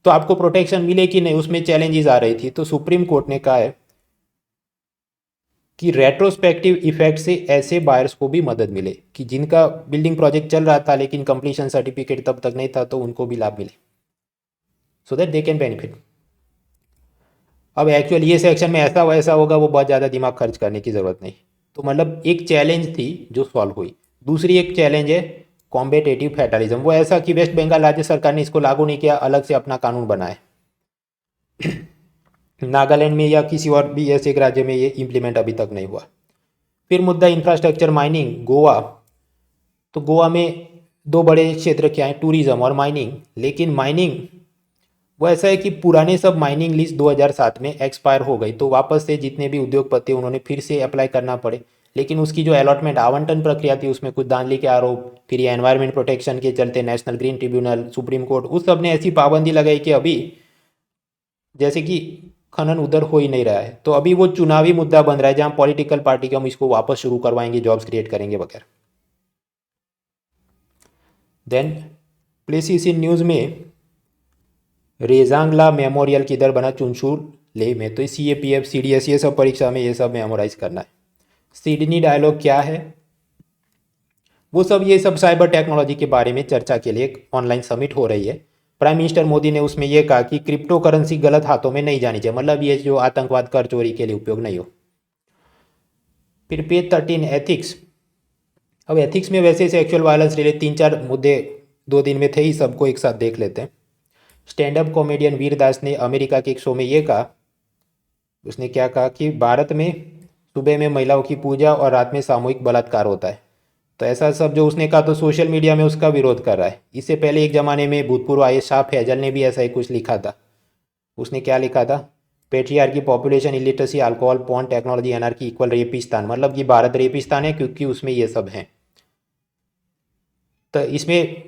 तो आपको प्रोटेक्शन मिले कि नहीं, उसमें चैलेंजेस आ रही थी। तो सुप्रीम कोर्ट ने कहा है कि रेट्रोस्पेक्टिव इफेक्ट से ऐसे बायर्स को भी मदद मिले कि जिनका बिल्डिंग प्रोजेक्ट चल रहा था लेकिन कंप्लीशन सर्टिफिकेट तब तक नहीं था, तो उनको भी लाभ मिले, so that they can benefit. अब एक्चुअल ये सेक्शन में ऐसा वैसा होगा, वो बहुत ज़्यादा दिमाग खर्च करने की ज़रूरत नहीं। तो मतलब एक चैलेंज थी जो सॉल्व हुई। दूसरी एक चैलेंज है कॉम्पिटेटिव फेडरलिज्म, वो ऐसा कि वेस्ट बंगाल राज्य सरकार ने इसको लागू नहीं किया, अलग से अपना कानून बनाए। नागालैंड में या किसी और भी ऐसे एक राज्य में ये इम्प्लीमेंट अभी तक नहीं हुआ। फिर मुद्दा इंफ्रास्ट्रक्चर माइनिंग, गोवा। तो गोवा में दो बड़े क्षेत्र क्या हैं, टूरिज्म और माइनिंग। लेकिन माइनिंग वो ऐसा है कि पुराने सब माइनिंग लिस्ट 2007 में एक्सपायर हो गई, तो वापस से जितने भी उद्योगपति उन्होंने फिर से अप्लाई करना पड़े। लेकिन उसकी जो अलॉटमेंट आवंटन प्रक्रिया थी उसमें कुछ धांधली के आरोप, फिर ये एनवायरमेंट प्रोटेक्शन के चलते national green tribunal, supreme court, उस सब ने ऐसी पाबंदी लगाई कि अभी जैसे कि खनन उधर हो ही नहीं रहा है। तो अभी वो चुनावी मुद्दा बन रहा है जहाँ पॉलिटिकल पार्टी के हम इसको वापस शुरू करवाएंगे, जॉब्स क्रिएट करेंगे वगैरह। देन प्लेसिस इन न्यूज़ में रेजांगला मेमोरियल किधर बना, चुनशुल ले में। तो CAPF CDS ये सब परीक्षा में ये सब मेमोराइज करना है। सिडनी डायलॉग क्या है, वो सब ये सब साइबर टेक्नोलॉजी के बारे में चर्चा के लिए एक ऑनलाइन समिट हो रही है। प्राइम मिनिस्टर मोदी ने उसमें यह कहा कि क्रिप्टो करेंसी गलत हाथों में नहीं जानी चाहिए, मतलब ये जो आतंकवाद कर चोरी के लिए उपयोग नहीं हो। फिर पेज 13 एथिक्स। अब एथिक्स में वैसे सेक्सुअल वायलेंस रिलेटेड 3-4 मुद्दे 2 दिन में थे ही, सबको एक साथ देख लेते हैं। स्टैंड अप कॉमेडियन वीर दास ने अमेरिका के एक शो में ये कहा, उसने क्या कहा कि भारत में सुबह में महिलाओं की पूजा और रात में सामूहिक बलात्कार होता है। तो ऐसा सब जो उसने कहा तो सोशल मीडिया में उसका विरोध कर रहा है। इससे पहले एक ज़माने में भूतपूर्व IAS शाह फैजल ने भी ऐसा ही कुछ लिखा था। उसने क्या लिखा था, patriarchy, population, illiteracy, alcohol, porn, technology, anarchy equal रेपिस्तान, मतलब कि भारत रेपिस्तान है क्योंकि उसमें ये सब हैं। तो इसमें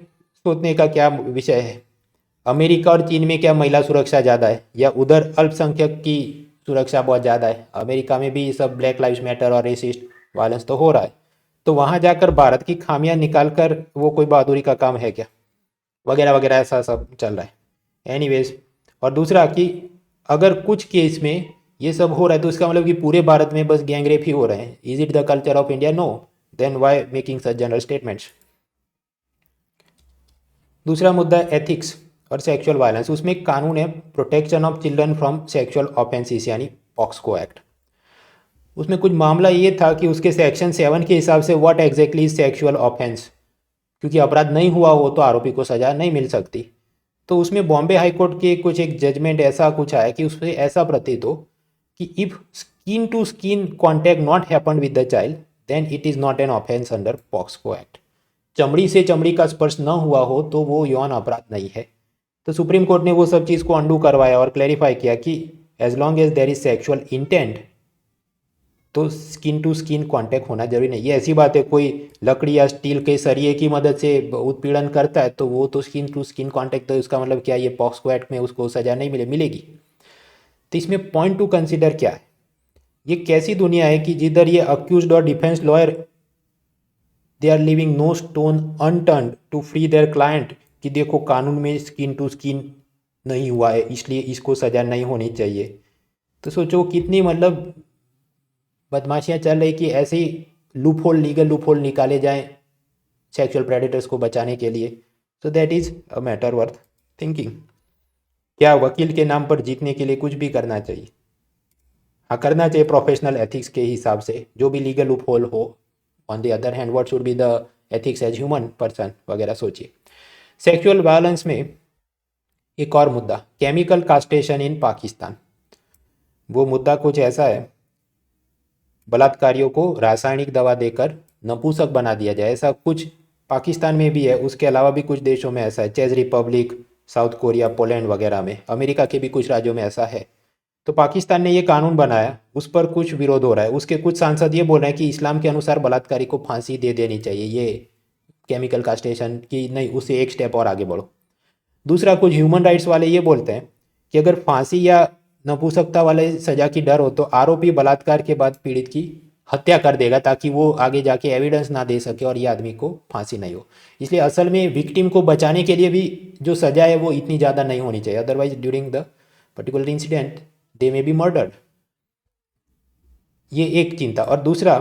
सोचने का क्या विषय है, अमेरिका और चीन में क्या महिला सुरक्षा ज़्यादा है या उधर अल्पसंख्यक की सुरक्षा बहुत ज़्यादा है? अमेरिका में भी ये सब ब्लैक लाइव्स मैटर और रेसिस्ट वायलेंस तो हो रहा है, तो वहाँ जाकर भारत की खामियां निकाल कर वो कोई बहादुरी का काम है क्या, वगैरह वगैरह, ऐसा सब चल रहा है। एनीवेज, और दूसरा कि अगर कुछ केस में ये सब हो रहा है तो इसका मतलब कि पूरे भारत में बस गैंग रेप ही हो रहे हैं। Is it the culture of India? No, then why making such general statements. दूसरा मुद्दा एथिक्स और सेक्सुअल वायलेंस। उसमें एक कानून है protection of children from sexual offences यानी पॉक्सको एक्ट। उसमें कुछ मामला ये था कि उसके सेक्शन 7 के हिसाब से what exactly is sexual offence, क्योंकि अपराध नहीं हुआ हो तो आरोपी को सजा नहीं मिल सकती। तो उसमें बॉम्बे हाई कोर्ट के कुछ एक जजमेंट ऐसा कुछ आया कि उससे ऐसा प्रतीत हो कि if skin to skin contact not happen with the child then it is not an offence under POCSO act. चमड़ी से चमड़ी का स्पर्श न हुआ हो तो वो यौन अपराध नहीं है। तो सुप्रीम कोर्ट ने वो सब चीज़ को अंडू करवाया और क्लैरिफाई किया कि as long as there is sexual intent तो स्किन टू स्किन कांटेक्ट होना जरूरी नहीं। ये ऐसी बात है, कोई लकड़ी या स्टील के सरिये की मदद से उत्पीड़न करता है तो वो तो स्किन टू स्किन कांटेक्ट, तो उसका मतलब क्या, ये पॉक्सको एक्ट में उसको सजा नहीं मिलेगी। तो इसमें पॉइंट टू कंसिडर क्या है, ये कैसी दुनिया है कि जिधर ये अक्यूज्ड और defence lawyer they are living no stone unturned to free their client, कि देखो कानून में स्किन टू स्किन नहीं हुआ है इसलिए इसको सज़ा नहीं होनी चाहिए। तो सोचो कितनी मतलब बदमाशियाँ चल रही कि ऐसे ही loophole, legal loophole निकाले जाएँ सेक्सुअल प्रेडेटर्स को बचाने के लिए। So that is a matter worth thinking. क्या वकील के नाम पर जीतने के लिए कुछ भी करना चाहिए? हाँ, करना चाहिए प्रोफेशनल एथिक्स के हिसाब से, जो भी लीगल लूप होल हो। On the other hand what should be the ethics as human person वगैरह सोचिए। सेक्सुअल वायलेंस में एक और मुद्दा, केमिकल कास्ट्रेशन इन पाकिस्तान। वो मुद्दा कुछ ऐसा है, बलात्कारियों को रासायनिक दवा देकर नपुंसक बना दिया जाए, ऐसा कुछ पाकिस्तान में भी है। उसके अलावा भी कुछ देशों में ऐसा है, चेक रिपब्लिक, साउथ कोरिया, पोलैंड वगैरह में, अमेरिका के भी कुछ राज्यों में ऐसा है। तो पाकिस्तान ने ये कानून बनाया, उस पर कुछ विरोध हो रहा है। उसके कुछ सांसद ये बोल रहे हैं कि इस्लाम के अनुसार बलात्कारी को फांसी दे देनी चाहिए, ये केमिकल कास्ट्रेशन की नहीं, उससे एक स्टेप और आगे बढ़ो। दूसरा, कुछ ह्यूमन राइट्स वाले ये बोलते हैं कि अगर फांसी या नपुंसकता वाले सजा की डर हो तो आरोपी बलात्कार के बाद पीड़ित की हत्या कर देगा, ताकि वो आगे जाके एविडेंस ना दे सके और ये आदमी को फांसी नहीं हो। इसलिए असल में विक्टिम को बचाने के लिए भी जो सजा है वो इतनी ज़्यादा नहीं होनी चाहिए, otherwise during the particular incident they may be murdered. ये एक चिंता। और दूसरा,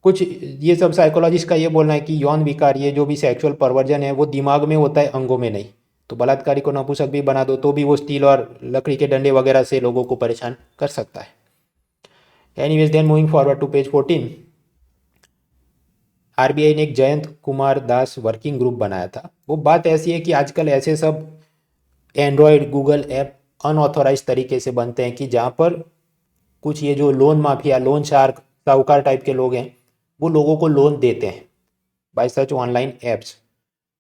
कुछ ये सब साइकोलॉजिस्ट का ये बोलना है कि यौन विकार, ये जो भी सेक्सुअल परवर्जन है वो दिमाग में होता है, अंगों में नहीं। तो बलात्कारी को नपुंसक भी बना दो तो भी वो स्टील और लकड़ी के डंडे वगैरह से लोगों को परेशान कर सकता है। Anyways, then moving forward to page 14, RBI ने एक जयंत कुमार दास वर्किंग ग्रुप बनाया था। वो बात ऐसी है कि आजकल ऐसे सब एंड्रॉयड गूगल ऐप अनऑथोराइज तरीके से बनते हैं कि जहाँ पर कुछ ये जो लोन माफिया, लोन शार्क, साहूकार टाइप के लोग हैं, वो लोगों को लोन देते हैं बाय सच ऑनलाइन एप्स,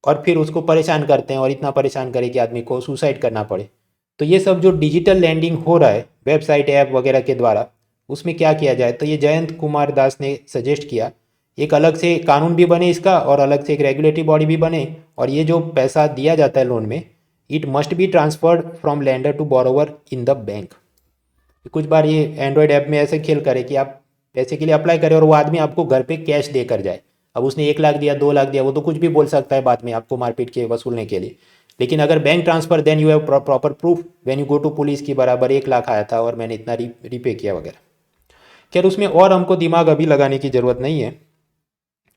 और फिर उसको परेशान करते हैं, और इतना परेशान करें कि आदमी को सुसाइड करना पड़े। तो ये सब जो डिजिटल लैंडिंग हो रहा है वेबसाइट ऐप वगैरह के द्वारा, उसमें क्या किया जाए? तो ये जयंत कुमार दास ने सजेस्ट किया एक अलग से कानून भी बने इसका, और अलग से एक रेगुलेटरी बॉडी भी बने, और ये जो पैसा दिया जाता है लोन में, it must be transferred from lender to borrower in the bank. कुछ बार ये एंड्रॉयड ऐप में ऐसे खेल करे कि आप पैसे के लिए अप्लाई करें और वो आदमी आपको घर पे कैश दे कर जाए। अब उसने 1 लाख दिया, 2 लाख दिया, वो तो कुछ भी बोल सकता है बाद में आपको मारपीट के वसूलने के लिए। लेकिन अगर bank transfer, then you have proper proof when you go to police की बराबर 1 लाख आया था और मैंने इतना रीपे किया वगैरह। खैर, उसमें और हमको दिमाग अभी लगाने की ज़रूरत नहीं है।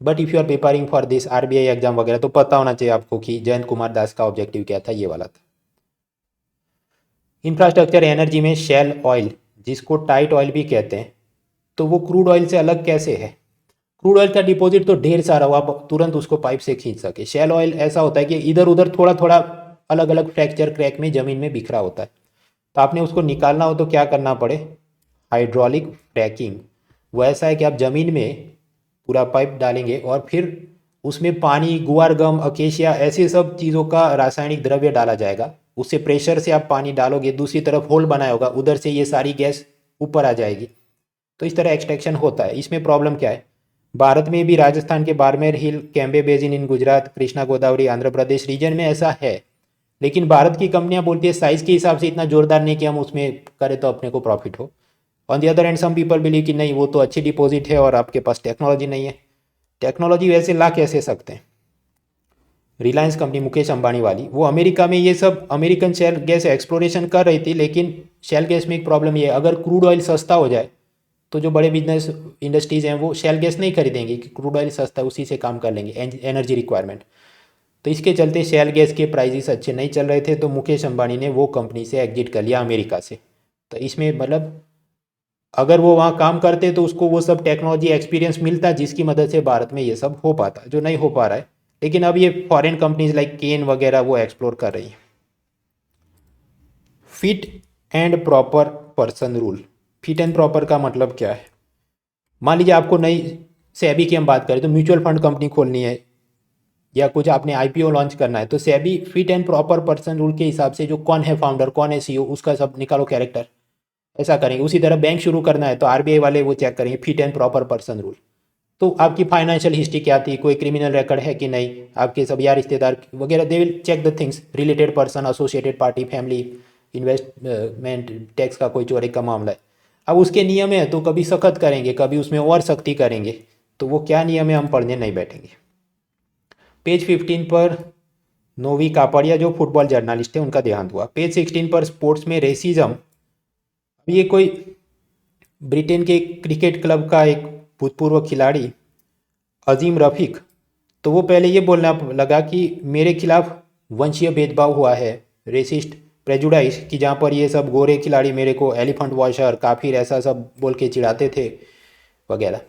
But if you are preparing for this RBI exam वगैरह, तो पता होना चाहिए आपको कि जयंत कुमार दास का ऑब्जेक्टिव क्या था, ये वाला था। इंफ्रास्ट्रक्चर एनर्जी में शेल ऑयल, जिसको टाइट ऑयल भी कहते हैं, तो वो क्रूड ऑयल से अलग कैसे है? क्रूड ऑयल का डिपॉजिट तो ढेर सारा हो, आप तुरंत उसको पाइप से खींच सके। शेल ऑयल ऐसा होता है कि इधर उधर थोड़ा थोड़ा अलग अलग फ्रैक्चर क्रैक में ज़मीन में बिखरा होता है। तो आपने उसको निकालना हो तो क्या करना पड़े? Hydraulic fracking. वो ऐसा है कि आप ज़मीन में पूरा पाइप डालेंगे और फिर उसमें पानी, गुआर गम, अकेशिया, ऐसे सब चीज़ों का रासायनिक द्रव्य डाला जाएगा। उससे प्रेशर से आप पानी डालोगे, दूसरी तरफ होल बनाया होगा, उधर से ये सारी गैस ऊपर आ जाएगी। तो इस तरह एक्सट्रैक्शन होता है। इसमें प्रॉब्लम क्या है? भारत में भी राजस्थान के बाड़मेर हिल, कैम्बे बेसिन इन गुजरात, कृष्णा गोदावरी आंध्र प्रदेश रीजन में ऐसा है। लेकिन भारत की कंपनियां बोलती है साइज़ के हिसाब से इतना जोरदार नहीं कि हम उसमें करें तो अपने को प्रॉफिट हो। On the other end some people believe कि नहीं, वो तो अच्छी डिपॉजिट है और आपके पास टेक्नोलॉजी नहीं है। टेक्नोलॉजी वैसे ला कैसे सकते हैं? रिलायंस कंपनी मुकेश अंबानी वाली, वो अमेरिका में ये सब अमेरिकन शेल गैस एक्सप्लोरेशन कर रही थी। लेकिन शेल गैस में एक प्रॉब्लम ये है, अगर क्रूड ऑयल सस्ता हो जाए तो जो बड़े बिजनेस इंडस्ट्रीज़ हैं वो शेल गैस नहीं खरीदेंगे कि क्रूड ऑयल सस्ता है, उसी से काम कर लेंगे एनर्जी रिक्वायरमेंट। तो इसके चलते शेल गैस के प्राइजेस अच्छे नहीं चल रहे थे, तो मुकेश अंबानी ने वो कंपनी से एग्जिट कर लिया अमेरिका से। तो इसमें मतलब अगर वो वहाँ काम करते तो उसको वो सब टेक्नोलॉजी एक्सपीरियंस मिलता, जिसकी मदद से भारत में ये सब हो पाता, जो नहीं हो पा रहा है। लेकिन अब ये फॉरेन कंपनीज लाइक केन वगैरह वो एक्सप्लोर कर रही हैं। Fit and proper person rule. Fit and proper का मतलब क्या है? मान लीजिए आपको नई सेबी की हम बात करें तो म्यूचुअल फंड कंपनी खोलनी है या कुछ आपने आईपीओ लॉन्च करना है, तो SEBI fit and proper person rule के हिसाब से जो कौन है फाउंडर, कौन है सीईओ, उसका सब निकालो कैरेक्टर, ऐसा करेंगे। उसी तरह बैंक शुरू करना है तो आरबीआई वाले वो चेक करेंगे fit and proper person rule. तो आपकी फाइनेंशियल हिस्ट्री क्या थी, कोई क्रिमिनल रिकॉर्ड है कि नहीं, आपके सब यार रिश्तेदार वगैरह, they will check the things, related person, associated party, family, investment, tax का कोई चोरी का मामला है। अब उसके नियम है तो कभी सख्त करेंगे, कभी उसमें और सख्ती करेंगे। तो वो क्या नियम है हम पढ़ने नहीं बैठेंगे। पेज 15 पर नोवी कापड़िया जो फुटबॉल जर्नलिस्ट है उनका देहांत हुआ। पेज 16 पर स्पोर्ट्स में रेसिज्म, ये कोई ब्रिटेन के क्रिकेट क्लब का एक भूतपूर्व खिलाड़ी अजीम रफ़ीक, तो वो पहले ये बोलना लगा कि मेरे खिलाफ वंशीय भेदभाव हुआ है, रेसिस्ट प्रेजुडाइज, कि जहाँ पर ये सब गोरे खिलाड़ी मेरे को एलिफेंट वॉशर काफिर ऐसा सब बोल के चिढ़ाते थे वगैरह।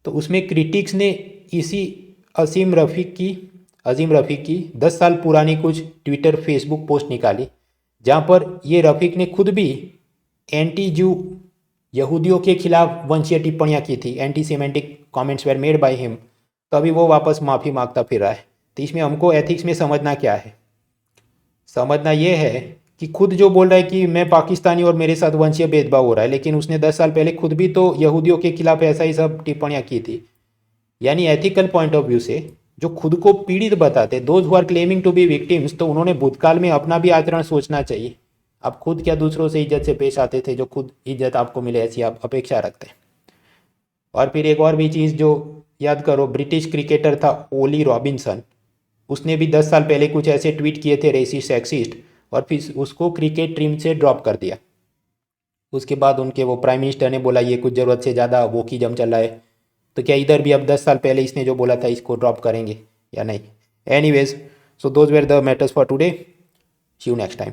तो उसमें क्रिटिक्स ने इसी अजीम रफ़ीक की 10 साल पुरानी कुछ ट्विटर फेसबुक पोस्ट निकाली, जहाँ पर ये रफ़ीक ने खुद भी एंटी जू यहूदियों के खिलाफ वंशीय टिप्पणियाँ की थी, anti semantic comments were made by him. तो अभी वो वापस माफ़ी मांगता फिर रहा है। तो इसमें हमको एथिक्स में समझना क्या है, समझना ये है कि खुद जो बोल रहा है कि मैं पाकिस्तानी और मेरे साथ वंशीय भेदभाव हो रहा है, लेकिन उसने 10 साल पहले खुद भी तो यहूदियों के खिलाफ ऐसा ही सब टिप्पणियाँ की थी। यानी एथिकल पॉइंट ऑफ व्यू से जो खुद को पीड़ित बताते, those who are claiming to be victims, तो उन्होंने भूतकाल में अपना भी आचरण सोचना चाहिए। आप खुद क्या दूसरों से इज्जत से पेश आते थे, जो खुद इज्जत आपको मिले ऐसी आप अपेक्षा रखते हैं। और फिर एक और भी चीज़ जो याद करो, ब्रिटिश क्रिकेटर था ओली रॉबिन्सन, उसने भी 10 साल पहले कुछ ऐसे ट्वीट किए थे रेसिस्ट सेक्सिस्ट, और फिर उसको क्रिकेट टीम से ड्रॉप कर दिया। उसके बाद उनके वो प्राइम मिनिस्टर ने बोला ये कुछ ज़रूरत से ज़्यादा वोकिज्म चल रहा है। तो क्या इधर भी अब 10 साल पहले इसने जो बोला था इसको ड्रॉप करेंगे या नहीं? Anyways, so those were the matters for today. See you next time.